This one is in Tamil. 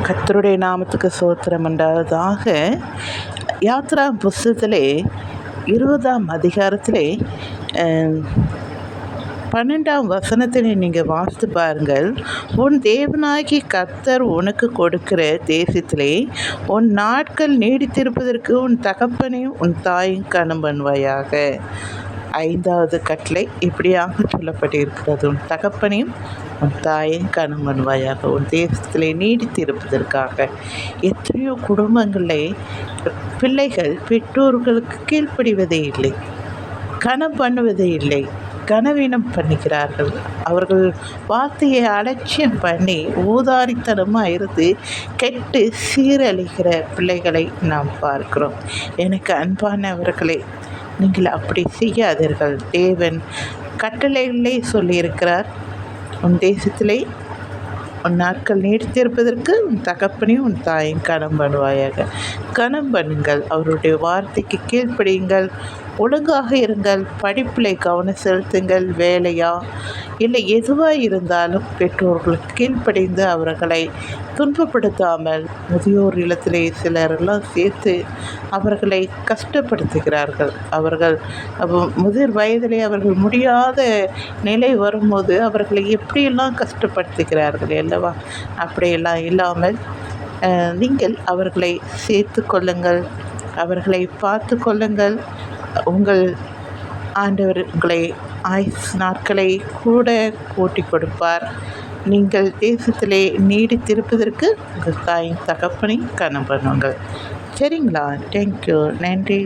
கர்த்தருடைய நாமத்துக்கு ஸ்தோத்திரம் உண்டாவதாக. யாத்ரா புஸ்தகத்திலே 20ஆம் அதிகாரத்திலே 12ஆம் வசனத்தினை நீங்கள் வாசித்து பாருங்கள். உன் தேவனாகி கர்த்தர் உனக்கு கொடுக்கிற தேசத்திலே உன் நாட்கள் நீடித்திருப்பதற்கு உன் தகப்பனையும் உன் தாயும் கனம் பண்ணுவாயாக. 5வது கட்டளை இப்படியாக சொல்லப்பட்டிருக்கிறது: உன் தகப்பனையும் உன் தாயும் கனம் பண்ணுவாயாக, உன் தேசத்திலே நீடித்திருப்பதற்காக. எத்தனையோ குடும்பங்களில் பிள்ளைகள் பெற்றோர்களுக்கு கீழ்ப்படிவதே இல்லை, கனம் பண்ணுவதே இல்லை, கனவீனம் பண்ணுகிறார்கள். அவர்கள் வார்த்தையை அலட்சியம் பண்ணி ஊதாரித்தனமாக இருந்து கெட்டு சீரழிகிற பிள்ளைகளை நாம் பார்க்கிறோம். எனக்கு அன்பானவர்களே, நீங்கள் அப்படி செய்யாதீர்கள். தேவன் கட்டளைகளே சொல்லியிருக்கிறார்: உன் தேசத்திலே உன் நாட்கள் நீடித்திருப்பதற்கு உன் தகப்பனையும் உன் தாயும் கனம் பண்ணுவாயாக. கனம் பண்ணுங்கள், அவருடைய வார்த்தைக்கு கீழ்ப்படியுங்கள், ஒழுங்காக இருங்கள், படிப்பிலை கவனம் செலுத்துங்கள். வேலையா இல்லை எதுவாக இருந்தாலும் பெற்றோர்களுக்கு கீழ்ப்படிந்து அவர்களை துன்பப்படுத்தாமல். முதியோர் இல்லத்திலே சிலரெல்லாம் சேர்த்து அவர்களை கஷ்டப்படுத்துகிறார்கள். அவர்கள் முதிர் வயதிலே அவர்கள் முடியாத நிலை வரும்போது அவர்களை எப்படியெல்லாம் கஷ்டப்படுத்துகிறார்கள் அல்லவா? அப்படியெல்லாம் இல்லாமல் நீங்கள் அவர்களை சேர்த்து கொள்ளுங்கள், அவர்களை பார்த்து கொள்ளுங்கள். உங்கள் ஆண்டவர் உங்களை ஆயுசு நாட்களை கூட கூட்டி கொடுப்பார். நீங்கள் தேசத்திலே நீடித்திருப்பதற்கு உங்கள் தாயின் தகப்பனை கனம் பண்ணுங்கள். சரிங்களா? தேங்க்யூ. நன்றி.